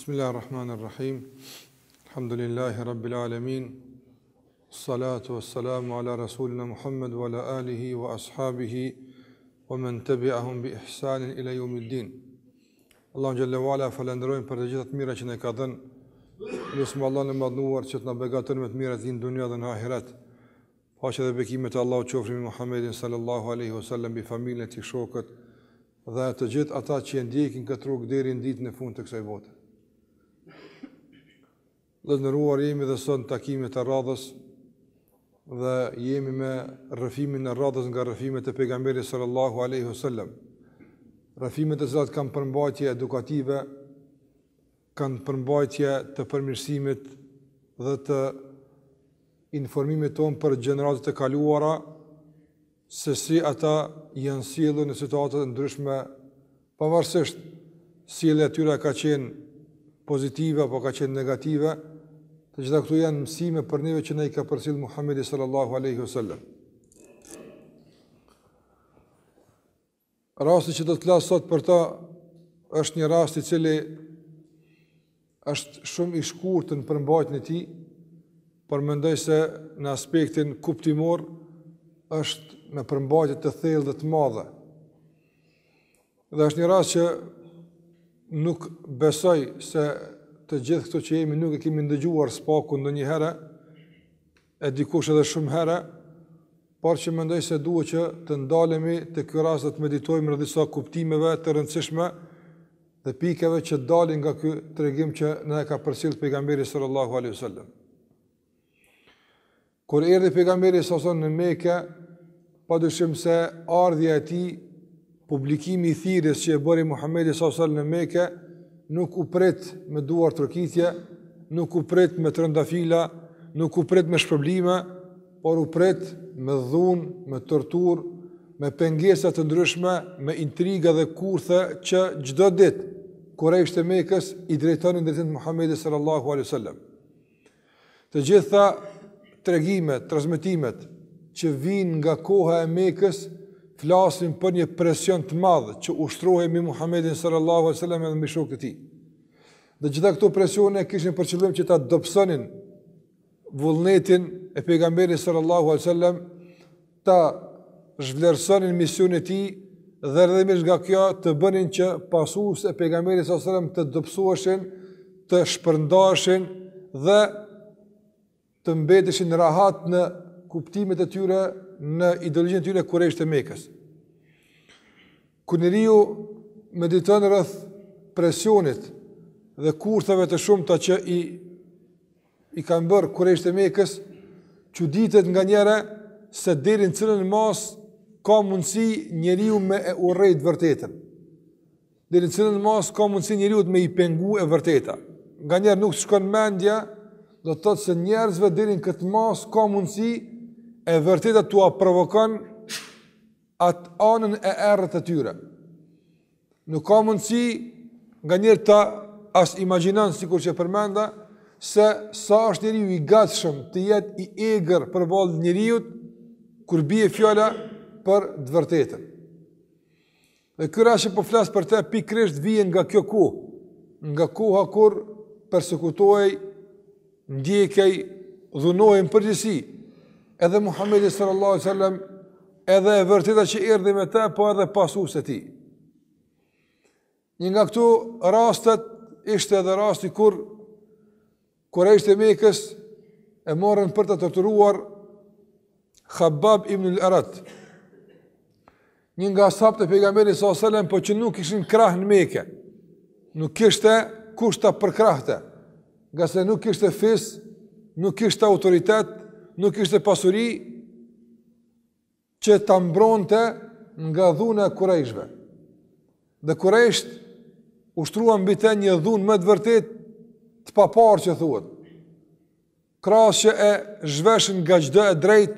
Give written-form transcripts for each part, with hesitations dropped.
Bismillahirrahmanirrahim. Alhamdulillahi rabbil alamin. Salatu wassalamu ala rasulina Muhammad wa ala alihi wa ashabihi wa man tabi'ahum bi ihsanin ila yawmiddin. Allahu jalla wa ala falenderojmë për të gjitha të mira që na ka dhënë. Lutim Allahun e madhnuar që të na beqaton me të mirat në dunja dhe në ahiret. Paqja dhe bekimet e Allahut qofshin me Muhammedin sallallahu alaihi wasallam, bi familjen e tij, shokët dhe të gjithë ata që ndjekin këtë rrugë deri në ditën e fundit të kësaj bote. Lëndëruar jemi dhe sot në takimet e radhës dhe jemi me rrëfimin e radhës nga rrëfimet e pejgamberit sallallahu alaihi wasallam. Rrëfimet e cilat kanë përmbajtje edukative, kanë përmbajtje të përmirësimit dhe të informimit tonë për gjeneratat e kaluara, se si ata janë sjellur në situata të ndryshme, pavarësisht sjellja e tyre ka qenë pozitive apo ka qenë negative. Të gjitha këtu janë mësime për neve që ne i ka përcjell Muhamedi sallallahu alaihi wasallam. Rasti që do të flas sot për ta është një rast i cili është shumë i shkurtër në përmbajtjen e tij, por mendoj se në aspektin kuptimor është me përmbajtje të thellë dhe të madhe. Dhe është një rast që nuk besoj se të gjithë këto që jemi nuk e kemi ndëgjuar spaku ndonjëherë, e dikush edhe shumë herë, por që mendoj se duhet që të ndalemi te ky rast dhe të meditojmë rreth disa kuptimeve të rëndësishme dhe pikave që dalin nga ky tregim që na ka përcjell pejgamberi sallallahu alaihi wasallam. Kur erdhi pejgamberi sallallahu alaihi wasallam në Mekë, padyshim se ardhja e tij, publikimi i thirrjes që e bëri Muhamedi sallallahu alaihi wasallam në Mekë, nuk u prit me duar trokitje, nuk u prit me trëndafila, nuk u prit me shpërblime, por u prit me dhunë, me torturë, me pengesa të ndryshme, me intriga dhe kurthe që çdo ditë Kurajsht e Mekës i drejtonin drejt Muhamedit sallallahu alaihi wasallam. Të gjitha tregimet, transmetimet që vijnë nga koha e Mekës flasin për një presion të madh që ushtrohej mbi Muhamedit sallallahu alaihi wasallam dhe mbi shokët e tij. Dhe gjitha këto presione kishin për qëllim që ta dobësonin vullnetin e pejgamberit sallallahu alaihi wasallam, ta zhvlerësonin misionin e tij dhe rrëdhëmisht nga kjo të bënin që pasues e pejgamberit sallallahu alaihi wasallam të dobësoheshin, të shpërndaheshin dhe të mbeteshin rahat në kuptimet e tyre, në ideologjinë e tyre Kurajsht e Mekës. Kur njeriu mediton rreth presionit dhe kurthave të shumta që i kanë bërë Kurajsht e Mekës, çuditet nganjëherë se deri në cilën mas ka mundësi njeriu me e urrejt vërtetën. Deri në cilën mas ka mundësi njeriu me i pengu e vërteta. Nganjëherë nuk shkon mendja, do të thotë se njerëzve deri në këtë mas ka mundësi e vërteta t'u provokon atë anën e errët e tyre. Nuk ka mundësi nganjëherë ta as imagjinon, sikur që përmenda, se sa është njeriu i gatshëm të jetë i egër përballë njeriu kur bie fjala për të vërtetën. Dhe ky rast që po flas për të pikërisht vjen nga kjo kohë, nga koha kur persekutohej, ndjekej, dhunohej në përgjithësi edhe Muhamedi sallallahu alaihi wasallam, edhe e vërteta që erdhi me të, po edhe pasuesit e tij. Një nga këto rastet ishte edhe rasti kur Kurajsht e Mekës e morën për të torturuar Khabbab ibn al-Arat, një nga sahabët e pejgamberit sallallahu alaihi wasallam, po që nuk kishin krah në Mekë, nuk kishte kush ta përkrahte, nga se nuk kishte fis, nuk kishte autoritet, nuk kishte pasuri që ta mbronte nga dhuna e Kurajshve. Dhe Kurajsht ushtruan mbi të një dhunë më të vërtet të paparë që thuhet. Krahas që e zhveshin nga çdo e drejt,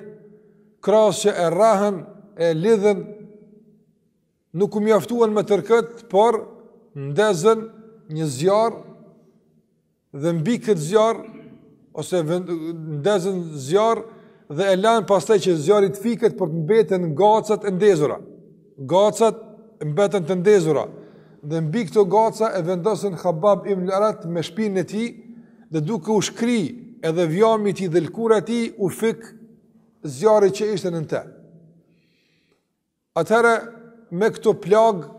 krahas që e rrahën, e lidhen, nuk u mjaftuan me tërkët, por ndezën një zjarr dhe mbi këtë zjarr ose ndezën zjarr dhe e lanë pastaj që zjarri të fiket për të mbeten gacat e ndezura. Gacat mbeten të ndezura dhe mbi këto gaca e vendosën Khabab ibn al-Arat me shpinën e tij dhe duke u shkri edhe vjami i tij dhe lkura e tij u fik zjarri që ishte në të. Atëherë me këto plagë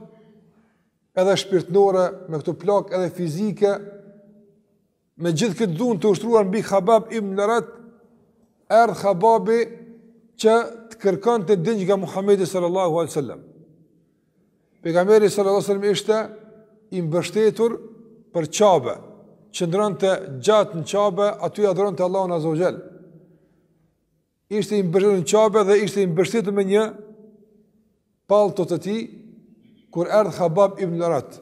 edhe shpirtnore, me këto plagë edhe fizike, me gjithë këtë dhunë të ushtruar mbi Khabab ibn al-Arat, erdhi Khababi që të kërkonte dinj nga Muhamedi sallallahu alaihi wasallam. Pejgamberi sallallahu alaihi wasallam ishte i mbështetur për Qabe, qëndronte gjatë në Qabe, aty adhuronte Allahun azza wa jall. Ishte i mbështetur në Qabe dhe ishte i mbështetur me një pallto të tij kur erdhi Khabab ibn al-Arat.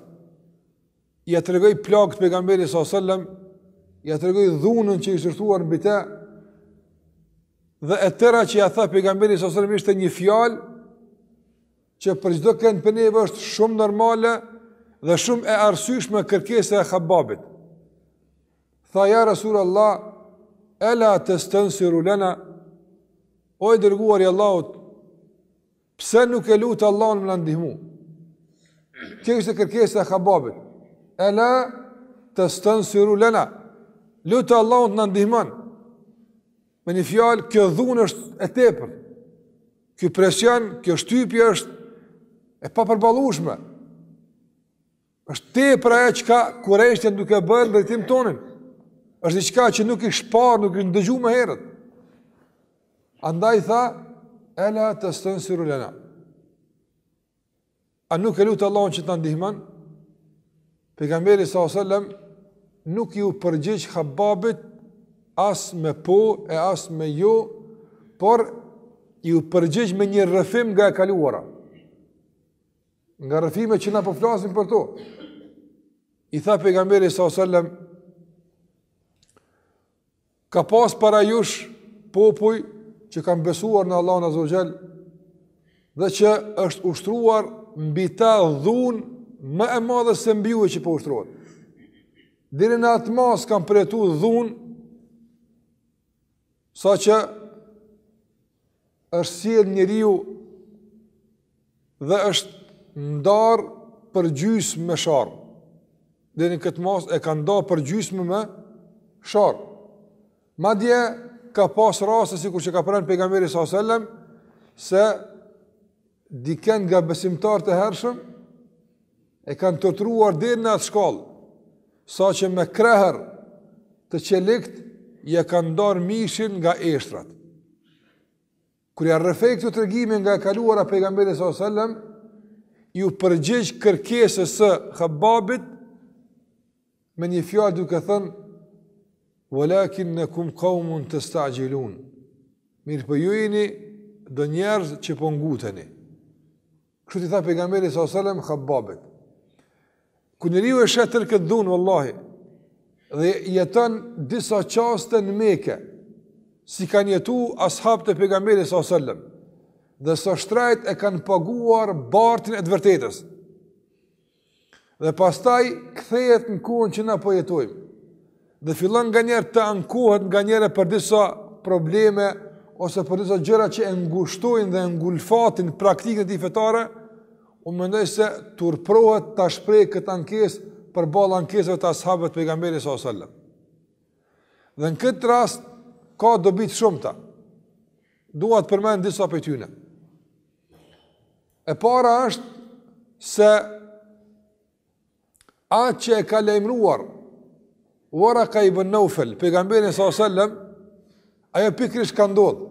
Ja tregoi plagët pejgamberit sallallahu alaihi wasallam, ja tregoi dhunën që i shërtuar mbi të. Dhe e tëra që ja tha pejgamberi sallallahu alaihi wasallam ishte një fjalë që për çdo kënd për neve është shumë normale dhe shumë e arsyeshme kërkesa e Khababit. Tha ja Rasulullah, ela tastansiru lana, o i dërguari i Allahut, pse nuk e lut Allahun më na ndihmu? Kjo ishte kërkesa e Khababit. Ela tastansiru lana, lut Allahun të na ndihmon. Me një fjalë, kjo dhunë është e tepër. Ky presion, kjo shtypje është e papërballueshme. Është tepër ajo që kurreshtin duke bërë drejtim tonin. Është diçka që nuk i shpar, nuk i ndëgju më herët. Andaj tha, ela tastansiru lana. A nuk e lut Allahun që të na ndihmon? Pejgamberi sallallahu alajhi wasallam nuk ju përgjigj Khababit as me po e as me jo, por ju përgjigj me një rrëfim nga e kaluara. Nga rrëfime që na po flasim për to. I tha pejgamberi sallallahu alajhi wasallam, ka pas para jush popuj që kanë besuar në Allahun azza wa jall dhe që është ushtruar mbi ta dhunë më e madhe se mbi ju që po ushtrohet. Deri në atë mas kanë përjetuar dhunë sa që është sjell njeriu dhe është ndarë për gjysmë me sharë. Dhe në këtë mas e ka ndarë për gjysmë me sharë. Madje ka pas raste sikur që ka pranë pejgamberi sallallahu alajhi wasallam se dikën nga besimtarët e hershëm e kanë torturuar deri në atë shkallë, sa që me krahër të qelikt ja kanë ndarë mishin nga eshtrat. Kur ja rrëfej këto tregime nga e kaluara pejgamberit sallallahu alajhi wasallam, ju përgjigj kërkesës së Khababit me një fjalë duke thënë walakinnakum qaumun tastajilun. Mirë po ju jeni do njerëz që po nguteni. Kështu i tha pejgamberi sallallahu alajhi wasallam Khababit. Kur njeriu e shet këtë dhunë wallahi dhe jeton disa qaste në Mekë, si kanë jetu ashabët e pejgamberit sallallahu alajhi wasallam, dhe sa shtrejt e kanë paguar bartin e të vërtetës. Dhe pastaj kthehet në kohën që na po jetojmë. Dhe fillon nganjëherë të ankohet nganjëherë për disa probleme ose për disa gjëra që e ngushtojnë dhe ngulfatin praktikën e tij fetare, unë mendoj se turprohet ta shpreh këtë ankesë përballë ankesave të ashabëve të pejgamberit sallallahu alajhi wasallam. Dhe në këtë rast ka dobi të shumta. Dua të përmend disa prej tyre. E para është se atë që e ka lajmëruar Waraka ibn Naufel, pejgamberi sallallahu alajhi wasallam, ajo pikërisht ka ndodhur.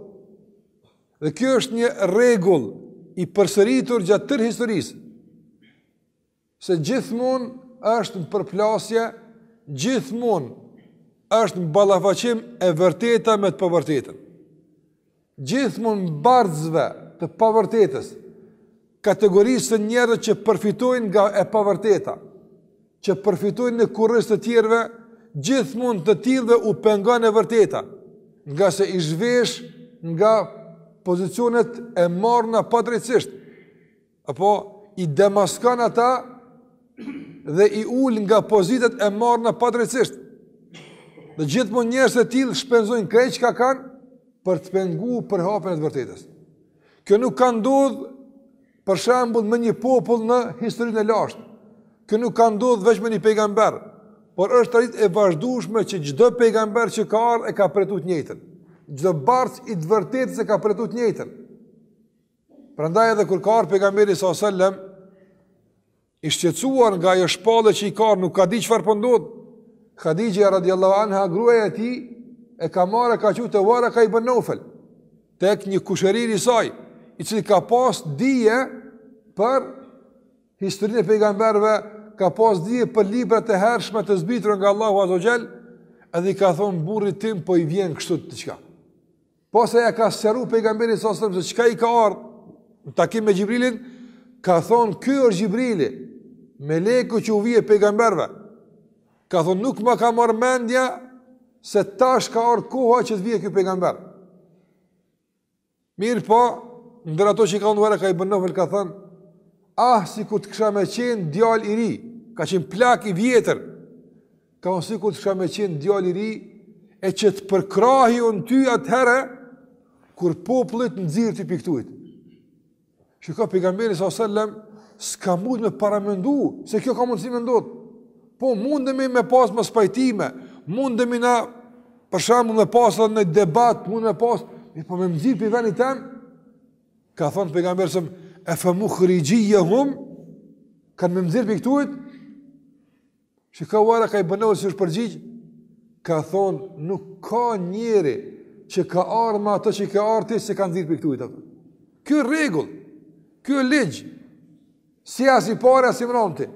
Dhe kjo është një rregull i përsëritur gjatë tërë historisë. Se gjithmonë është në përplasje, gjithmonë është në ballafaqim e vërteta me të pavërtetën. Gjithmonë barzëve të pavërtetës, kategorisë të njerëzve që përfitojnë nga e pavërteta, që përfitojnë në kurriz të tjerëve, gjithmonë të tillëve u pengon e vërteta, nga se i zhvesh nga pozicionet e marrëna padrejtisht, apo i demaskon ata dhe i ul nga pozitat e marrëna padrejtisht. Dhe gjithmonë njerëz të tillë shpenzojnë krejt çka kanë për të penguar për hapjen e të vërtetës. Kjo nuk ka ndodhur për shembull me një popull në historinë e lashtë. Kjo nuk ka ndodhur vetëm me një pejgamber, por është traditë e vazhdueshme që çdo pejgamber që ka ardhur e ka pretuar të njëjtën. Çdo barc i të vërtetës e ka pretuar të njëjtën. Prandaj edhe kur ka ardhur pejgamberi sallallahu alajhi wasallam, i shqetësuar nga ajo shpallë që i ka, nuk ka di çfarë po ndodh. Khadija radhiyallahu anha, gruaja e tij, e ka marrë ka thënë te Waraka ibn Nawfal, tek një kushërir i saj, i cili ka pas dije për historinë e pejgamberëve, ka pas dije për librat e hershme të zbritura nga Allahu azza wa jall, edhe i ka thonë burrit tim po i vjen kështu diçka. Posa ja ka sqaruar pejgamberi sallallahu alajhi wasallam se çka i ka ardhur në takim me Xhibrilin, ka thonë ky është Xhibrili, meleku që u vije pejgamberëve. Ka thonë nuk më ka marrë mendja se tash ka ardhur koha që të vije ky pejgamber. Mirë po, ndër ato që ka ndërë ka ibn Nawfal ka thënë, si ku të kësha me qenë djal i ri, ka qenë plak i vjetër, ka unë si ku të kësha me qenë djal i ri, e që të përkrahi unë ty atëherë, kur popullit nëzirë të piktujt. Që ka pejgamberi s.a.s. s'ka mund me paramendu, se kjo ka mundësi me ndodhë. Po mundemi me pas më spajtime, mundemi na, për shembull me pas edhe në debat, mund me pas, po me mëzirë për i veni tem, ka thonë pejgamberi s.a.s. E fa mukhrijiyahum, kanë me mëzirë për piktujt, që ka uara ka i bënohë si është përgjigj, ka thonë, nuk ka njeri që ka ardhë ma ato që ka ardhë se kanë nxirë piktujt. Kjo rregull, kjo ligj, si as i pare, as i mramti.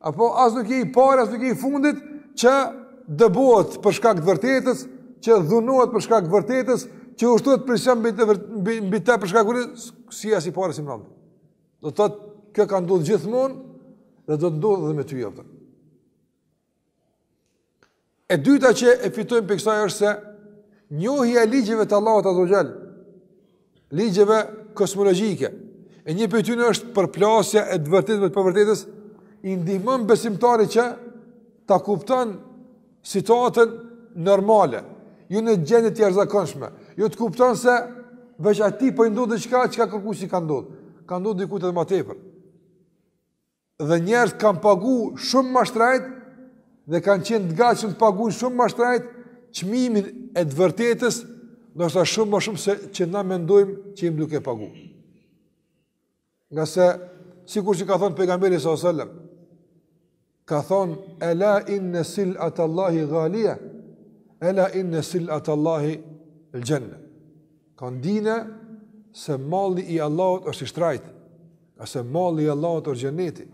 Apo as nuk je i pare, as nuk je i fundit, që dëbohet për shkak të vërtetës, që dhunohet për shkak të vërtetës, që ushtohet presion mbi të për shkak të vërtetës, si as i pare, as i mramti. Do të thotë, kjo ka ndodhur gjithmonë dhe do të ndodhë edhe me ty jaftë. E dyta që e fitojmë për kësaj është se njohja e ligjeve të Allahut azza wa jall, ligjeve kosmologjike, e një prej tyre është përplasja e të vërtetës me të pavërtetës, i ndihmon besimtarin që ta kupton situatën normale, jo në gjendje të jashtëzakonshme, jo të kupton se veç atij po i ndodh diçka që kërkuesi ka ndodhur. Ka ndodhur diku edhe më tepër. Dhe njerëz kanë paguar shumë më shtrejt dhe kanë qenë të gatshëm të paguajnë shumë më shtrejt çmimin e të vërtetës, ndoshta shumë më shumë se që na mendojmë që im duke paguar. Nga se, sikur që ka thonë pejgamberi s.a.s. Ka thonë, ela inne sil'at Allahi ghalia, ela inne sil'at Allahi l'gjenne. Ka ndine se malli i Allahut është i shtrajt, a se malli i Allahut është gjenneti.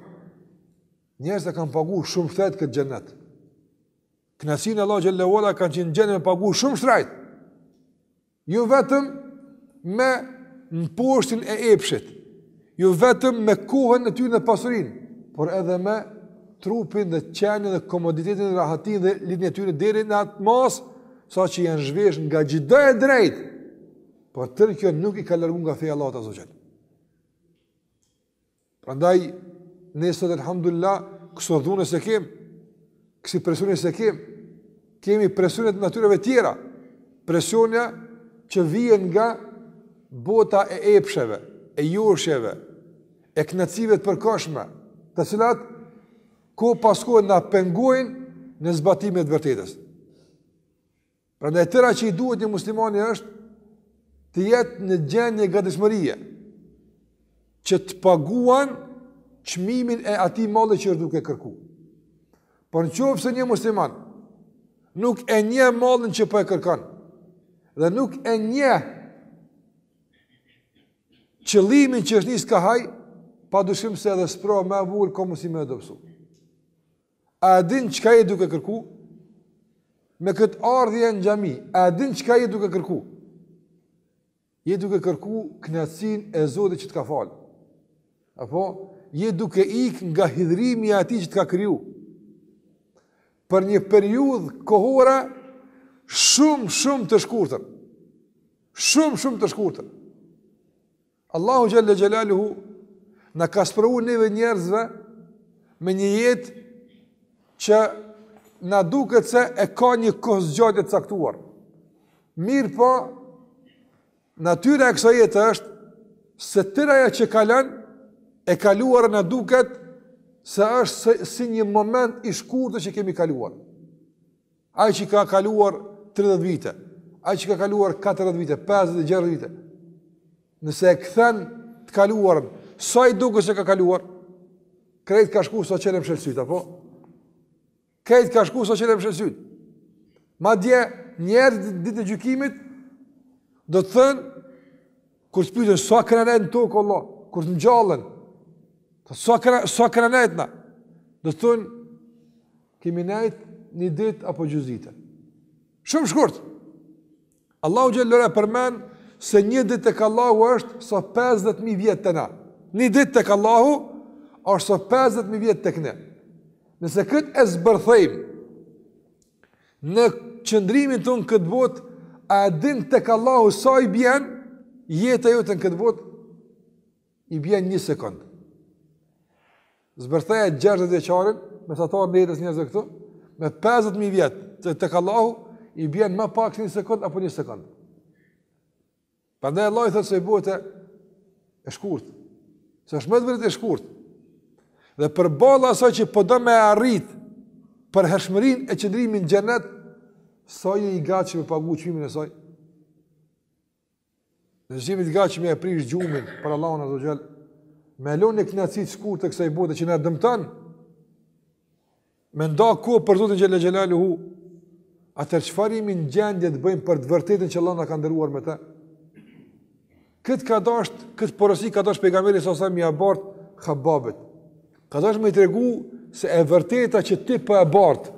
Njerëz e kanë paguar shumë shtrejt këtë gjennet. Kënaqësinë Allah xhallahu ala kanë qenë gjennet me paguar shumë shtrejt. Jo vetëm me në poshtin e epshit, jo vetëm me kohën e tyre dhe pasurinë, por edhe me trupin dhe qenin dhe komoditetin dhe rahatin dhe lidhjen e tyre deri në atë mas, sa që janë zhvesh nga çdo e drejtë. Por tërë kjo nuk i ka largu nga feja Allahut azza wa jall. Prandaj ne sot elhamdulillah këso dhunë se kem, kësi presune se kemi presune të natyrave tjera, presune që vijen nga bota e epsheve, e joshjeve, e knacësive të përkohshme, të cilat ko pasko na pengojnë në zbatimin e vërtetës. Prandaj tëra që i duhet një muslimani është të jetë në gjendje gatishmërie, që të paguan çmimin e atij malli që është duke kërku. Por nëse një musliman nuk e njeh mallin që po e kërkon, dhe nuk e njeh qëllimin që është nis ka haj, padyshim se edhe sprova më e vogël ka mundësi më dobësu. A din çka je duke kërku? Me këtë ardhje në xhami, a din çka je duke kërku? Je duke kërku kënaqësinë e Zotit që të ka fal. Apo je duke ikë nga hidhrimi i atij që të ka kriju. Për një periudhë kohore shumë të shkurtër. Shumë të shkurtër. Allahu xhalla xjalaluhu na ka sprovuar neve njerëzve me një jetë që na duket se e ka një kohë zgjatje të caktuar. Mirë po, natyra e kësaj jete është se tëra ajo që kalon e kaluara na duket se është si një moment i shkurtër që kemi kaluar. Ai që ka kaluar 30 vite, ai që ka kaluar 40 vite, 50 vite, nëse e kthen të kaluarën, sa i duket se ka kaluar, krejt ka shku sa qelem shelsyt, apo? Krejt ka shku sa qelem shelsyt. Madje njerëzit ditë e gjykimit do të thënë, kur të pyetën sa kanë nejt në tokë Allah, kur të ngjallen, sa kanë nejt na, do të thonë kemi nejt një ditë apo gjysdite. Shumë shkurt. Allahu xhallahu përmend se një ditë tek Allahu është sa 50.000 vjet te na. Një ditë tek Allahu është sa 50.000 vjet tek ne. Nëse këtë e zbërthejmë në qëndrimin tonë këtë botë, a din tek Allahu sa i bjen jeta jote në këtë botë, i bjen 1 sekond. Zbërtheja 60 vjeçarin, mesatar në jetës njerëzve këtu, me 50.000 vjet tek Allahu, i bjen më pak 1 sekond apo 1 sekond. Prandaj Allah i thotë se bote e shkurt. Se është më të vërtet e shkurt. Dhe përballë asaj që po do me arrit për hershmërinë e qëndrimit në xhenet, sa je i gatshëm të paguaj çmimin e saj. Në jemi të gatshëm të prish gjumin për Allahun azza xal, me lonë kënaqësi të shkurtë të kësaj bote që na dëmton. Me nda kohë për Zotin xhel xelaluhu, atëherë çfarë jemi në gjendje të bëjmë për të vërtetën që Allah na ka ndëruar me të? Këtë porosi ka dash pejgamberi sa sa mi abort Khababit. Ka dash me tregu se e vërteta që ti po e bart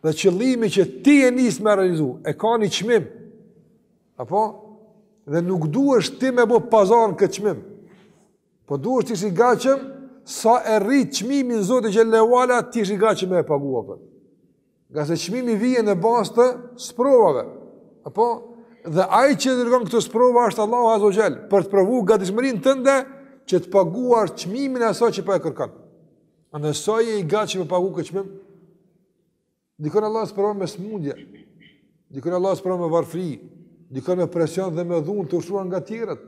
dhe qëllimi që ti e nis me realizu, e ka një çmim. Apo? Dhe nuk duhesh ti me bë pazar në këtë çmim. Po duhesh ti si gatshëm sa e rrit çmimin Zoti xhallahu ala, ti je i gatshëm me e paguar. Nga se çmimi vjen në bazë të sprovave. Apo? Dhe ai që dërgon këto sprova është Allahu azza wa jall, për të provuar gatishmërinë tënde që të paguar çmimin e asaj që po e kërkon. Andaj sa je i gatshëm të paguaj këtë çmim? Dikon Allah sprovon me smundje. Dikon Allah sprovon me varfëri, dikon me presion dhe me dhunë të ushtruar nga tjerët.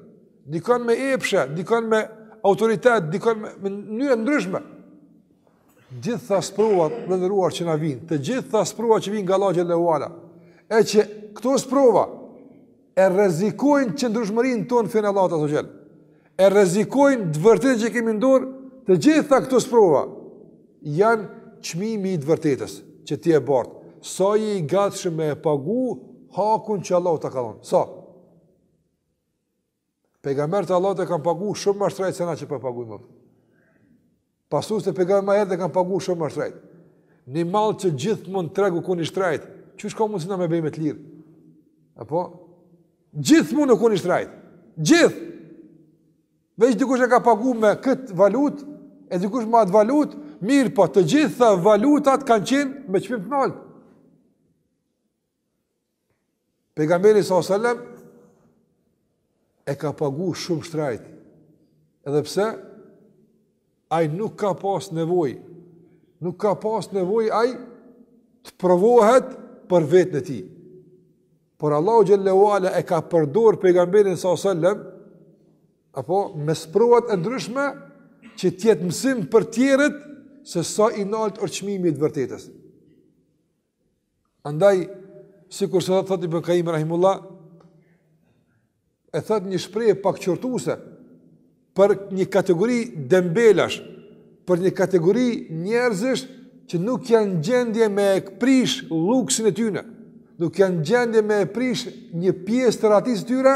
Dikon me epshe, dikon me autoritet, dikon me mënyra ndryshme. Gjitha sprovat të ndëruar që na vijnë, të gjitha sprovat që vijnë nga Allahu xhallahu ala, e që këto sprova e rrezikojnë qëndrueshmërinë tonë fen Allahut azza xal. E rrezikojnë të vërtetën që kemi në dorë, të gjitha këto sprova janë çmimi i të vërtetës që ti e bart. Sa je i gatshëm me pagu hakun që Allahu ta ka dhënë. Sa? Pejgamberët e Allahut e kanë pagu shumë më shtrejt se na që po paguajmë. Pasues të pejgamberët e kanë pagu shumë më shtrejt. Një mall që gjithmonë tregu ku i shtrejt, çush ka mundsi na me bëjmë të lirë? Apo gjithmonë nuk i shtrejt. Gjithë. Veç dikush e ka pagu me këtë valutë, e dikush me atë valutë, mirë po të gjitha valutat kanë qenë me çmim të lartë. Pejgamberi sallallahu alajhi wasallam e ka pagu shumë shtrejt. Edhe pse ai nuk ka pas nevojë. Nuk ka pas nevojë ai të provohet për vetën e tij. Por Allahu xhallahu ala e ka përdor pejgamberin sallallahu alajhi wasallam apo me sprovat e ndryshme që të jetë mësim për tjerët se sa i nalt është çmimi i të vërtetës. Andaj sikur sa thotë Ibn Qayyim rahimullah, e thot një shprehje pak qortuese për një kategori dembelash, për një kategori njerëzish që nuk janë gjendje me prish luksin e tyre, nuk janë gjendje me prish një pjesë të ratisë tyre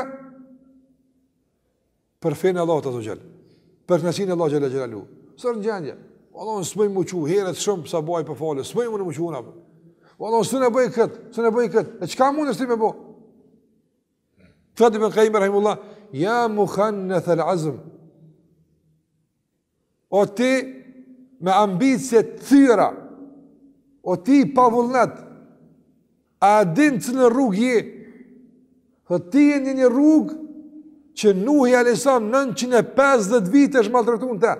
për fenë Allahut azza xal, për kënaqësinë Allahu xhala xhelalu. Sër në gjendje, Allahu s'më më qiu herët shumë sa baj për falë, s'më më qiu na. Allahu s'na bëj kët, s'na bëj kët. E çka mundesh ti më bë? Thot Ibn Qayyim rahimullah, ya mukhannath al-azm. O ti me ambicie të thyra, o ti pa vullnet, a din që në rrugë je? Thot ti e një rrugë që Nuhi Alisam 950 vite është maltratun të.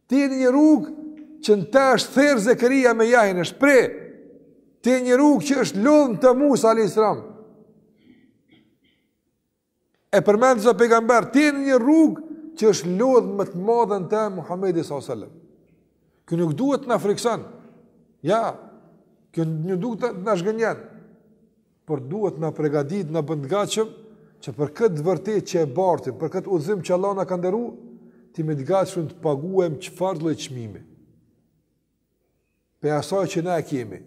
Ti e një rrugë që në ta është therë Zekaria me jahin është pre. Ti e një rrugë që është lodhën të Musa Alisam. E përmendë zë pejgamber, ti e një rrugë që është lodhën më të madhen të Muhammedi s.a.s. Kjo nuk duhet të na frikson. Ja, kjo nuk duhet të na zgënjen. Por duhet na përgatit, na bën të gatshëm që për këtë vërtet që e bartim, për këtë udhëzim që Allah na ka dhëruar, ti me të gatshëm të paguajmë çfarë lloj çmimi. Për asaj që na e kemi.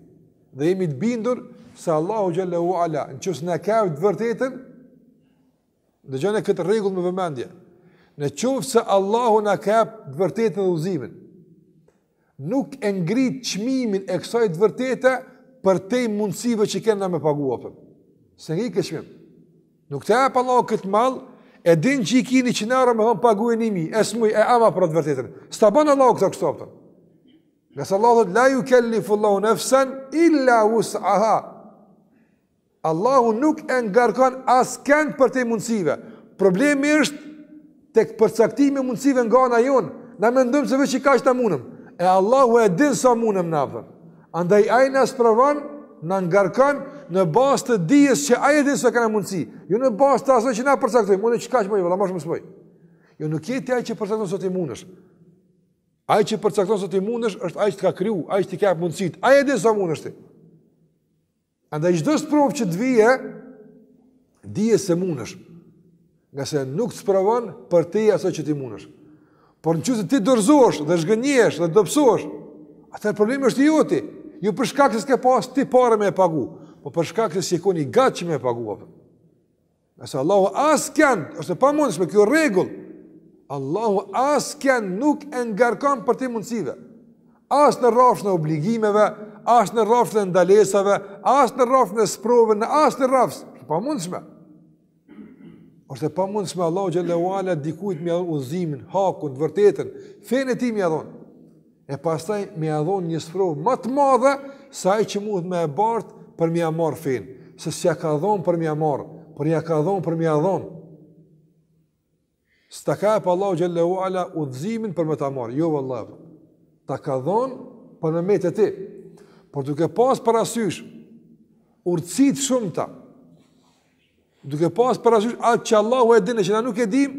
Dhe jemi të bindur se Allahu xhallahu ala, nëse na ka të vërtetën, dëgjoni këtë rregull me vëmendje. Në qoftë se Allahu na ka të vërtetën dhe udhëzimin, nuk e ngrit çmimin e kësaj të vërtete për te mundësive që kena me paguapën. Se ngri këtë çmim. Nuk të jap Allahu këtë mall, e din që i kini qinara me thonë paguajeni mi, e smuj, e ama për të vërtetën. S'ta bën Allahu këtë kështu. Nëse Allahu thot la yukallifu Allahu nafsan illa wus'aha. Allahu nuk e ngarkon askënd për te mundësive. Problemi është tek përcaktimi i mundësive nga ana jon. Na mendojmë se veç i kaq ta mundëm. E Allahu e din sa mundëm na. Andaj ai na sprovon, na ngarkon në bazë të dijes që ai e din se kanë mundësi. Jo në bazë të asaj që na përcaktojmë, unë çka më valla më smoj. Jo nuk je ti ai që përcakton se ti mundesh. Ai që përcakton se ti mundesh është ai që ka kriju, ai që ka mundësitë. Ai e din sa mundesh ti. Andaj çdo sprovë që të vije, dije se mundesh. Nga se nuk të sprovon për te asaj që ti mundesh. Por nëse ti dorëzohesh dhe zgënjesh dhe dobësohesh, atë problemi është i joti. Jo për shkak se s'ke pas ti parë me e pagu, po për shkak se s'jekon i gatshëm me e pagu. Nëse Allahu askën, ose pa mundësh me kjo rregull, Allahu askën nuk e ngarkon për ti mundësive. As në rrafshën e obligimeve, as në rrafshën e ndalesave, as në rrafshën e sprovave, as në rrafshën. Pa mundëshme. Ose pa mundëshme Allahu xhallahu ala dikujt më udhëzimin, hakun, të vërtetën, fenë e tij më dhon. E pastaj më dhon një sprovë më të madhe sa ai që mund më e bart për më marr fenë. Se s'ja ka dhon për më marr, por ja ka dhon për më dhon. S'ta ka pa Allahu xhallahu ala udhëzimin për më ta marr. Jo vallahi. Ta ka dhon për më të ti. Por duke pas parasysh urtësitë shumëta, duke pas parasysh atë që Allahu e dinë që na nuk e dim,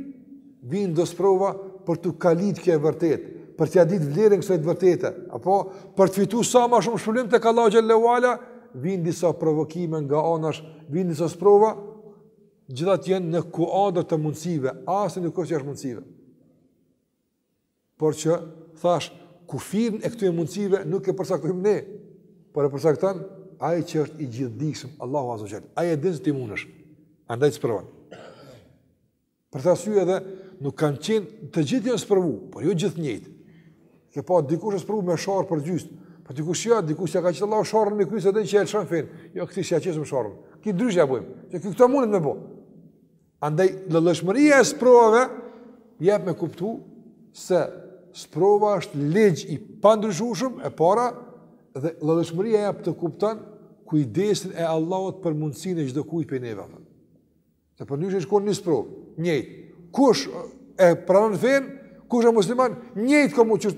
vijnë do sprova për të kalit kjo e vërtet, për t'ja ditë vlerën kësaj të vërtete, apo për të fituar sa më shumë shpëlim tek Allahu xhallahu ala, vijnë disa provokime nga anash, vijnë disa sprova, gjithat janë në kuadër të mundësive, asë nuk është jashtë mundësive. Por që thash, kufirin e këtyre mundësive nuk e përcaktojmë ne, por e përcakton ai që është i gjithdijshëm, Allahu azza wa jall. Ai e din se ti mundesh. Andaj sprovon. Për ta syë edhe nuk kanë qenë të gjithë janë sprovu, por jo gjithë njëjtë. Ke pa dikush është sprovu me sharr për gjysmë, po dikush ja ka qenë Allahu sharrën me kryes edhe që e lëshon fen. Jo këti si ja qesëm sharrën. Ki ndryshe ja bëjmë. Se këto mundet me bë. Andaj lëshmëria e sprovave jep me kuptu se sprova është ligj i pandryshueshëm e para dhe lëshmëria jep të kupton kujdesin e Allahut për mundësinë e çdo kujt prej neve. Se për ndryshe shkon një sprovë, njëjtë. Kush e pranon fen, kush është musliman, njëjtë komo që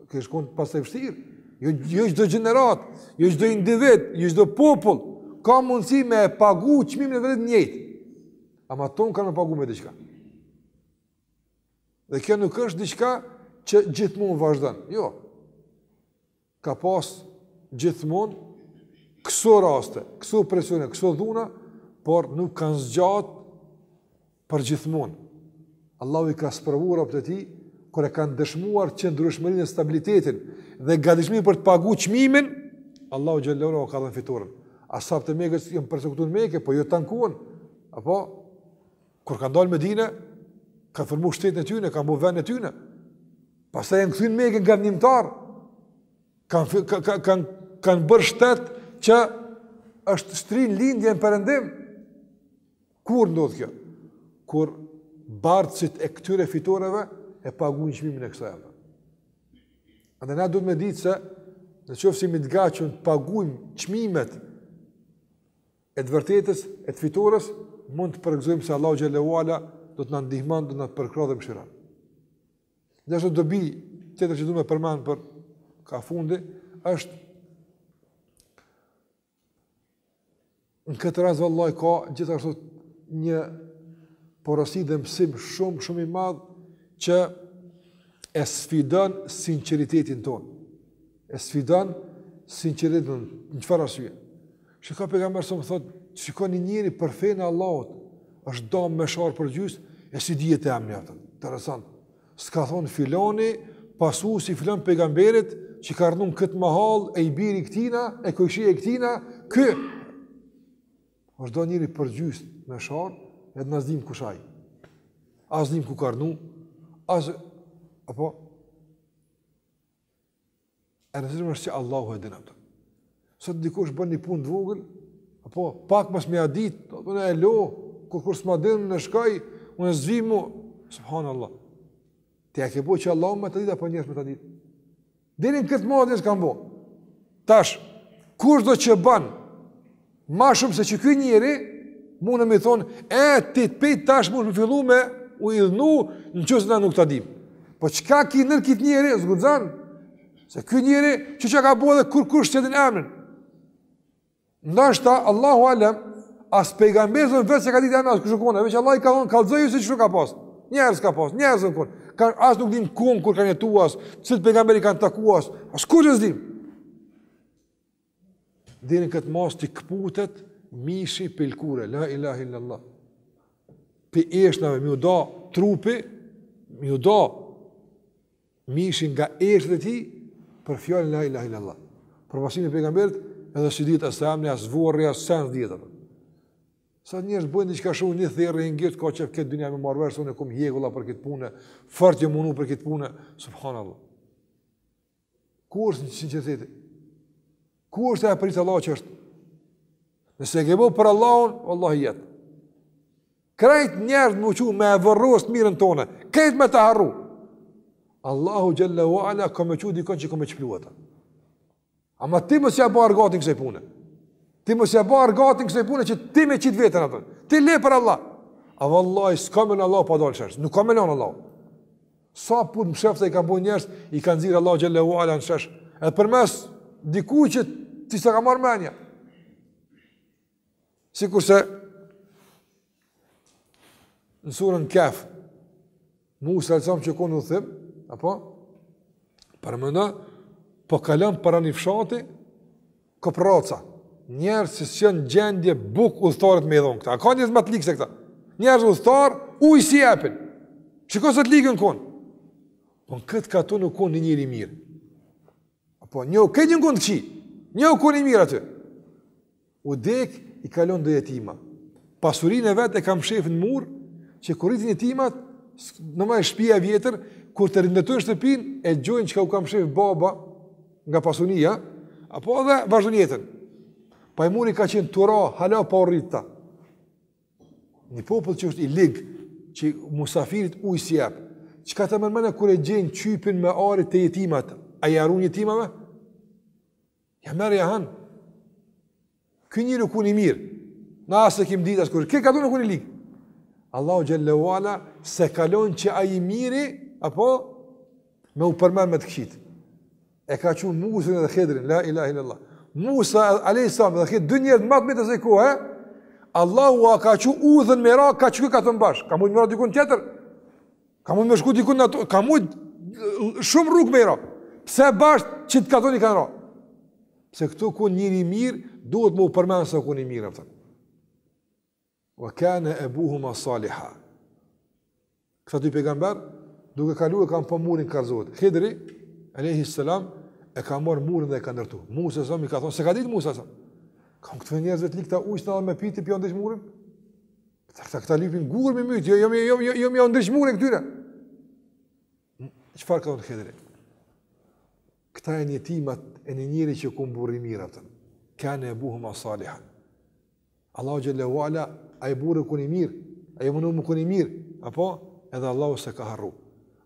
ke shkon pastaj vështirë. Jo çdo gjenerat, jo çdo individ, jo çdo popull ka mundësi me pagu çmimin e vetë njëjtë. Ama ton kanë me pagu me diçka. Dhe kjo nuk është diçka që gjithmonë vazhdon. Jo. Ka pas gjithmonë këso raste, këso presione, këso dhuna, por nuk kanë zgjat për gjithmonë. Allahu i ka sprovuar ato të tij kur e kanë dëshmuar qëndrueshmërinë e stabilitetin dhe gatishmërinë për të paguar çmimin, Allahu xhallahu ka dhënë fitoren. Ashabët e Mekës janë përsekutuar në Mekë, po jo tankuan. Apo kur kanë dalë në Medinë, kanë formuar shtetin e tyre, kanë bërë vendin e tyre. Pastaj janë kthyer në Mekë nga ndihmtar. Kanë bërë shtet që është shtrin lindjen perëndim. Kur ndodh kjo? Kur bardhësit e këtyre fitoreve e paguajnë çmimin e kësaj. Andaj na duhet me ditë se nëse jemi të gatshëm të paguajmë çmimet e të vërtetës, e të fitores, mund të përgëzojmë se Allahu xhallahu ala do të na ndihmon, do të na përkrahë mëshira. Dhe është dobi tjetër që duhet të përmend për ka fundi është në këtë rast vallahi ka gjithashtu një porosi dhe mësim shumë i madh që e sfidon sinqeritetin ton. E sfidon sinqeritetin në çfarë arsye? Shikoj pejgamberi sa më thotë, shikoni njëri për fenë Allahut, është dom me sharr për gjys, e si dihet e amni atë. Interesant. S'ka thonë filoni, pasuesi filon pejgamberit që ka ardhur këtë mahall e i biri këtina, e kojshia e këtina, ky është do njëri për gjys me sharr, edhe na zdim kush ai. As dim ku ka ardhur, as apo e rëzirëm është që Allahu e din atë. Sot dikush bën një punë të vogël, apo pak mos më ia dit, unë e lo, kur s'ma din në shkoj, unë zvimu, subhanallah. Ti a ke bëu që Allahu më të ditë apo njerëz më të ditë? Deri në këtë modë s'kam bëu. Tash, kushdo që bën më shumë se që ky njeri, mund të më thonë, ti të pej tash mund të fillu me u idhnu nëse na nuk ta dim. Po çka ki nër kit njeri, zguxon? Se ky njeri që ka bëu edhe kur kush çetin emrin. Ndoshta Allahu alem as pejgamberi vetë se ka ditë emrin as kush qofon, veç Allah i ka thonë kallzoi se çu ka pas. Njerëz ka pas, njerëz kon. Kan as nuk dim ku kur kanë jetuar, se pejgamberi kanë takuar, as kush e dim. Dini këtë mos të këputet mishi pelkure, la ilaha illallah. Pe eshnave, mi u da trupi, mi u da mishi nga eshnët e ti, për fjallin la ilaha illallah. Për pasin e pejgamberit, edhe si ditë as amni, as vorri, as sens djetër. Sa njerëz bëjnë diçka shumë një therrë i ngjirt ka që këtë dunia me marrëvesh, unë kam hjegulla për këtë punë, fort jam mundu për këtë punë, subhanallah. Ku është sinqeriteti? Ku është e prit Allah që është? Nëse e ke bëu për Allahun, wallahi jet. Krejt njerëz më u me vërros mirën tonë, krejt me të harru. Allahu Jalla wa Ala ka më qudi dikon që ka më çplu ata. Ama ti mos ja bë argatin kësaj pune. Ti mos ja bë argatin kësaj pune që ti me qit veten atë. Ti le për Allah. A vallahi s'ka më Allah pa dalësh. Nuk ka më lën Allah. Sa punë mshefta i ka bën njerëz, i kanë nxirr Allahu Jalla wa Ala në shesh. Edhe përmes dikujt që ti s'e ka marrë mendja. Sikurse në surën Kaf, Musa alsam që konë u thim, apo? Përmëna, po kalëm para një fshati, kopraca. Njerës që s'jën gjendje buk udhëtarët me edhon këta. A ka njës më të likë se këta? Njerës udhëtar, ujë si epin. Shiko se të likën konë. Po në këtë ka tu nuk konë një njëri mirë. Apo, këtë një konë të qi. Një konë një mirë aty. U dek, i kalon dhe jetima. Pasurin e vetë e kam shefën murë, që kur rritin jetimat, në më e shtëpia vjetër, kur të rindetojnë shtëpin, e gjojnë që ka u kam shef baba nga pasunia, apo edhe vazhdon jetën. Pa i muri ka qenë tura, hala pa u rrita. Një popull që është i ligë, që musafirit ujë si jep, që ka të mërmene kur e gjenë qypin me arit të jetimat, a i arun jetimave? Ja merë ja hanë. Ky njëri u kun i mirë, në asë e kim ditë asë kërë, kërë ka du në kun i ligë. Allahu Gjallahu Ala se kalon që a i miri, apo, me u përmen me të këshit. E ka qunë Musën edhe Khidrin, la ilaha illallah. Musa a.s. dhe Khidr, dë njerët matë me të se kohë, Allahu a ka qunë udhën me ra, ka që ka të mbashkë. Ka mujtë me ra dikun tjetër, ka mujtë me shku dikun në ato, ka mujtë shumë rrugë me ra. Pse bashkë që të katoni kanë ra. Pse këtu ku njëri mirë, duhet me u përmen se ku një mirë, aftën. Wa kana abuhuma saliha. Këta dy pejgamber, duke kalu e kam po murin karzohet. Khidri, a.s. e ka marrë murin dhe e ka ndërtu. Musa i ka thonë, se ka ditë Musa sa? Kam këtë njerëzve të likë ta ujshtë në dhe me piti për janë ndrysh murin? Këta lipin gurë me mytë, jo me janë ndrysh murin këtyre. Qëfar ka thonë Khidri? Këta e njetimat e një njëri që ku burri mirë atën. Kana abuhuma saliha. Allahu Gjallahu Ala, a i burë ku një mirë, a i mënu më ku një mirë, apo edhe Allahu se ka harru.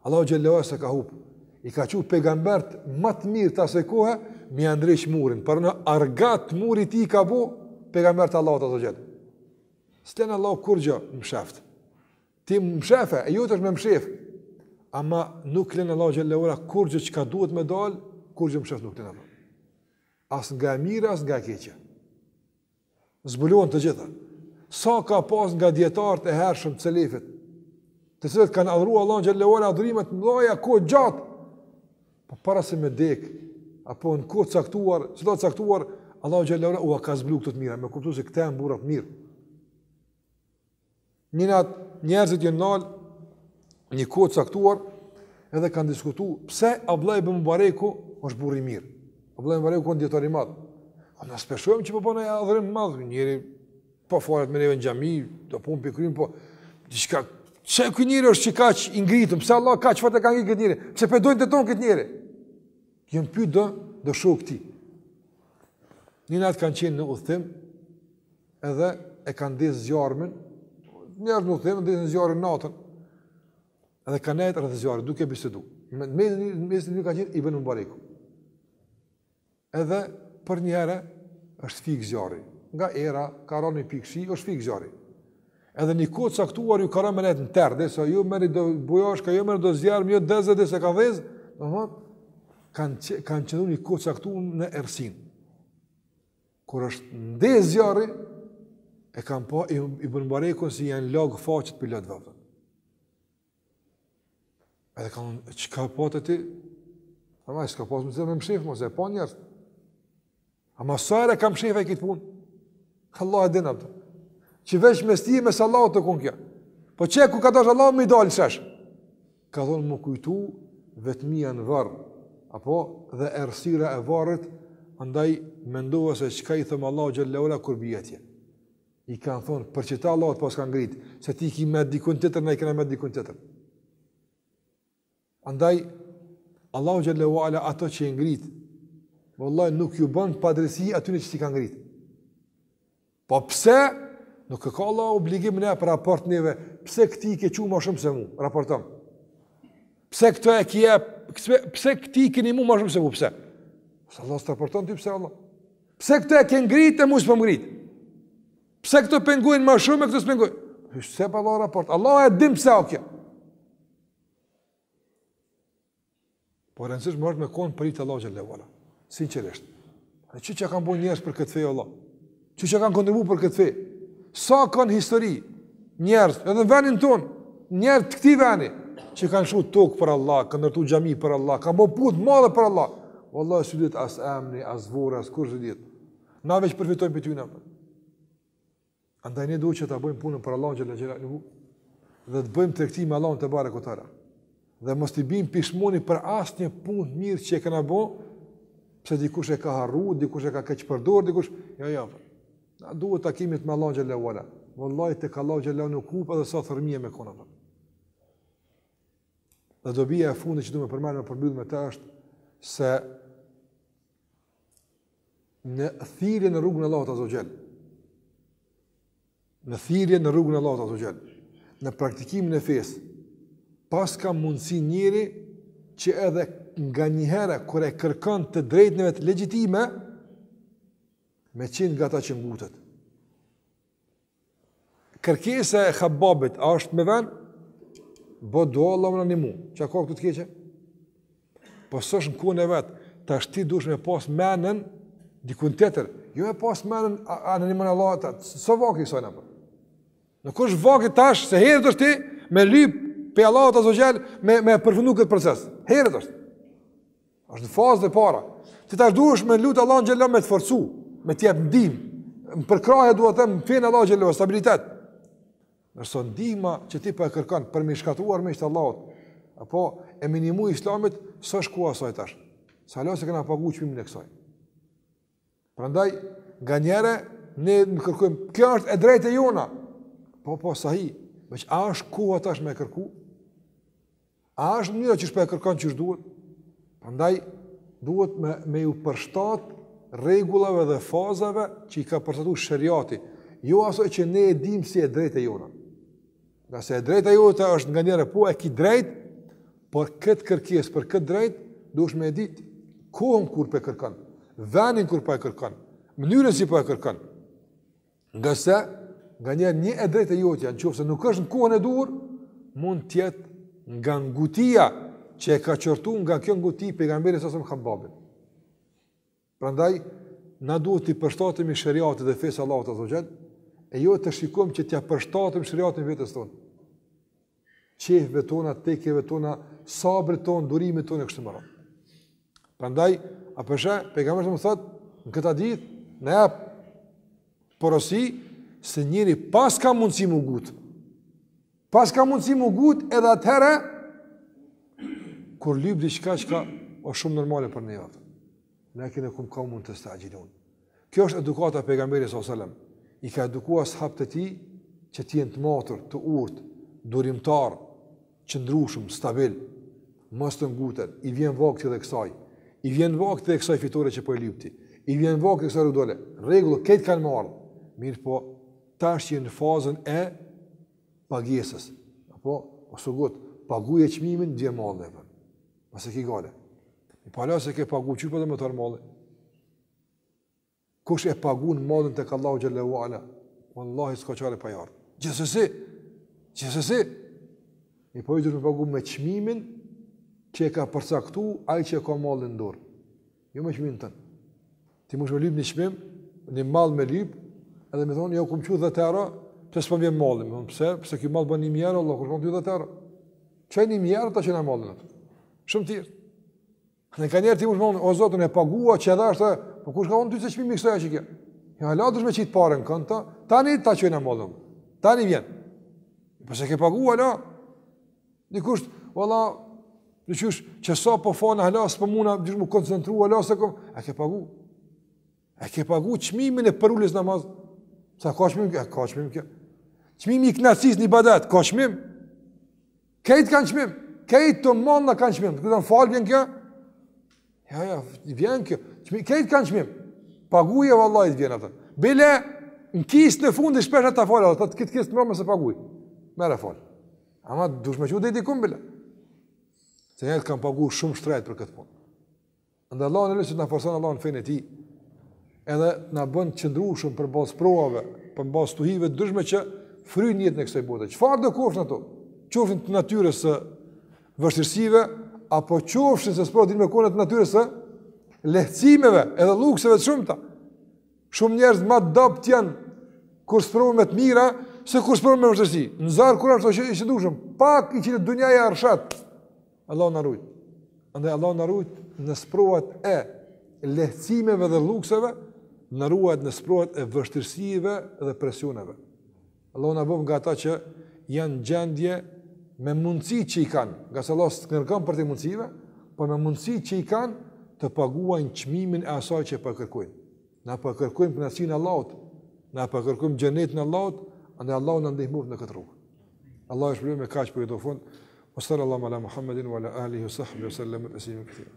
Allahu Gjallahu Ala se ka hupë. I ka që pejgambert më të mirë të asaj kohë, mi andresh murin. Për në argat muri ti ka bu, pejgambert Allahu të gjellë. S'lenë Allahu kur gjë më sheftë. Ti më shefe, e ju të është me më shef. Ama nuk lenë Allahu Gjallahu Ala kur gjë që ka duhet me dalë, kur gjë më sheftë nuk lenë Allahu. As nga mirë, as nga keqë. Zbulohen të gjitha. Sa ka pas nga djetarët e hershëm të selefit, të cilët kanë adhuruar Allahun xhallahu ala adhurime të mëdha kohë gjatë. Po para se me dek, apo në kohë caktuar, çdo caktuar, Allahu xhallahu ala u ka zbuluar këto të mira, me kuptues se këta janë burra të mirë. Njerëzit janë nal një kohë caktuar edhe kanë diskutuar pse Abdullah ibn Mubareku është burr i mirë. Abdullah ibn Mubareku është dietar i madh. Ne shpeshojmë që po bën ai adhurim të madh, njëri po folet me neve në xhami, do pun pikrym, po diçka çe ky njeri është që kaq i ngritëm, pse Allah kaq çfarë ka ngritur këtë njeri? Pse po dojnë të tonë këtë njeri? Jem pyet do shoh këti. Një natë kanë qenë në udhtim, edhe e kanë ndezë zjarmin, njerëz në udhtim, ndezën zjarrin natën, edhe kanë nejtë rreth zjarrit, duke bisedu. Në mesin ka qenë Ibn Mubareku. Edhe për një herë është fik zjarri. Nga era, ka rënë një pikë shi, është fik zjarri. Edhe një kohë caktuar ju ka rënë me nejtë në tërë, dhe sa ju meri do bujashka, ju meri do zjarëm, ju dezë dhe se ka vezë, kanë qëndu një kohë caktuar në Ersin. Kur është ndezë zjarri, e kanë pa Ibn Mubarekun si janë lagë faqët për lëtë vëpën. Edhe kanë, që ka patë ti? Ama, s'ka pasë më të me mshifë, mos e pa njerës. Ama sare kam mshifë e kitë punë. Allah e dinë apëtë. Që veç me sti me sallahu të kun kja. Po që ku ka dash Allah me i dalë shesh? Ka thonë më kujtu vetëmia në varë, apo dhe errësira e varrit, andaj mendova se çka i thëmë Allahu xhallahu ala kur bijetje. I kanë thonë për çita Allahu pas ka ngrit, se ti ki me dikun tjetër, na i kena me dikun tjetër. Andaj Allahu xhallahu ala ato që i ngrit, vallahi nuk ju bën padresi atyre që si kanë ngrit. Po pse? Nuk ka Allah obligim ne për raport neve, pse këti i ke qu ma shumë se mu, raportam. Pse këto e kje, pse këti i keni mu ma shumë se mu, pse? Pse Allah së të raporton ty, pse Allah? Pse këto e ke ngrit e mu së për ngrit? Pse këto pengujnë ma shumë e këto së pengujnë? Pse për Allah raport? Allah e dim pse o kje. Po rëndësish më është me konë për i të Allah xhallahu ala, sinqerisht. Që që kanë bojnë njerës për këtë fejë Allah? Që kanë kontribu për këtë fejë? Sa kanë histori, njerëz, edhe në venin tonë, njerëz të këti veni, që kanë shu tokë për Allah, kanë nërtu xhami për Allah, kanë bo punë madhe për Allah. Wallahi së ditë as emni, as vore, as kur së ditë. Na veç përfitojmë për tyna. Andaj ne duhet që ta bëjmë punën për Allah xhallahu xhelaluhu dhe të bëjmë tregti me Allahun te barekutaala. Dhe mos t'i bim pishmoni për asnjë punë mirë që e kena bë, pse dikush e ka harru, dikush e ka keq përdor, dikush, jo. Na duhet takimit me Allah xhallahu ala. Wallahi tek Allah xhallahu nuk kup edhe sa thërmia me kona. Dhe dobia e fundit që duhet të përmendem për mbyllje me të është se në thirrje në rrugën e Allahut azza xhel. Në thirrje në rrugën e Allahut azza xhel. Në praktikimin e fesë, pas ka mundësi njëri që edhe nga njëherë kur e kërkon të drejtëve të legjitime me qenë nga ta që ngutet. Kërkesa e Khababit, a është me ven? Bo do Allah më në një mu. Që a ka këtë të keqe? Po së është në kone e vetë, ta është ti dush me pas menën dikun tjetër. Jo me pas menën anë një mënë Allah, së vaki i sajnë apë. Në kush vaki tash, se herët është ti me lyp pe Allah të azogjel me përfundu këtë proces. Herët është. është në fazë dhe para. Ti tash dush me lutë Allah në gjellë me të forcu, me t'jep ndim, në përkraje duhet të më fejnë Allah gjellë, stabilitet. Nërso ndihma që ti për e kërkan, për me shkatruar me ishtë Allahot, apo e minimu islamit, së është ku asaj tash. Sa Allah se këna pagu qëmimin e kësaj. Prandaj, nga njere, ne më kërkujmë, kjo është e drejtë e jona. Po, sahi, veç a është ku atash me kërku? A është njëra që shpe e kërkan që është duhet? Prandaj, duhet me ju përshtat rregullave dhe fazave që i ka përshatu shariati. Jo asoj që ne e dim si e drejtë e jona. Nga se e drejtë e jona është nga njëre po e ki drejtë, por këtë kërkes, për këtë drejtë, duhesh me e ditë kohën kur për e kërkan, venin kur për e kërkan, mënyrën si për e kërkan. Nga se, nga një e drejtë e jotja, në qofë se nuk është në kohën e dur, mund tjetë nga ngutia që e ka qërtu nga kjo nguti pejgamberi sasëm Khababit. Prandaj, na duhet të përshtatemi shariatit dhe fesë Allahut azza wa jall, e jo të shikojmë që t'ja përshtatemi shariatin vetes tonë. qefve tona, tekeve tona, sabrit ton, durimit ton e kështu me radhë. Prandaj, pejgamberi më thot, në këtë hadith, na jap porosi se njëri pas ka mundësi mu gut. Pas ka mundësi mu gut edhe atëherë kur lyp diçka që është shumë normale për ne atë. Lakin kum ka mund të stagjilon. Kjo është edukata e pejgamberit sallallahu alajhi wasallam. I ka edukuar sahabët e tij që të jenë të matur, të urtë, durimtar, qëndrueshëm, stabil, mos të nguten. I vjen vakti edhe kësaj. I vjen vakti edhe kësaj fitore që po e lypti. I vjen vakti kësaj rudole. Rregull, këtë kanë marrë. Mirë po, tash që në fazën e pagesës. Apo, ose gut, paguje çmimin dhe mallin. Mos e ke gale. I pala se ke pagu çu po të më tar malli. Kush e pagun mallin tek Allahu xhallahu ala, wallahi s'ka çare pa jart. Gjithsesi. I po i duhet të pagu me çmimin që e ka përcaktuar ai që ka mallin në dorë. Jo me çmimin tën. Ti mos u lyp në çmim, në mall me lyp, edhe më thonë, jo kum qu 10 euro, pse s'po vjen malli? Më pse? Pse ky mall bën 1000 euro, Allah kur kam 10 euro. Çaj 1000 euro ta që na mallin atë. Shumë thjesht. Në kanjer ti mos më o zotën e pagua që edhe është, po kush ka thonë ty se çmimi kësaj që kjo? Ja hala dush me qit parën kënta, tani ta çojna mallin. Tani vjen. Po se ke pagua la. Dikush, valla, dikush që sa po fona hala s'po muna dish më koncentrua hala se kom, a ke pagu? A ke pagu çmimin e përulës namaz? Sa ka çmim kjo? Ka çmim kjo. Çmimi i knacis në ibadet, ka çmim. Këjt kanë çmim. Këjt të malla kanë çmim. Kur të fal vjen kjo? Ja, vjen kjo. Këjt kanë çmim. Paguje vallahi vjen atë. Bile në kisë në fund shpesh ata fal, ata këtë kisë më se paguaj. Merë fal. Ama dush me qudë dikum bile. Se njerëzit kanë paguar shumë shtrejt për këtë punë. Andaj Allahu në lutje na forcon Allahu në fenë e tij. Edhe na bën të qëndrueshëm për bazë provave, për bazë stuhive të ndryshme që fryn jetën e kësaj bote. Çfarë do kofshin ato? Qofshin të natyrës së vështirësive apo qofshin se s'po dinë me kone të natyrës së lehtësimeve, edhe lukseve të shumta. Shumë njerëz më dopt janë kur sprovën me të mira se kur sprovën me vështirësi. Në zar kur është që dushëm, pak i që dunjaja arshat. Allahu na ruaj. Andaj Allahu na ruaj në sprovat e lehtësimeve dhe lukseve, na ruaj në sprovat e vështirësive dhe presioneve. Allahu na bëf nga ata që janë gjendje me mundësi që i kanë, nga se Allah së kërkon për të mundësive, por me mundësi që i kanë të paguajnë çmimin e asaj që përkërkojnë. Na përkërkojnë për nësinë Allahut, na përkërkojnë xhenetin e Allahut, andaj Allahu na ndihmon në këtë rrugë. Allah e shpëlbej me kaq për këtë fund. Sallallahu ala Muhammedin wa ala alihi wa sahbihi wa sallam taslima katira.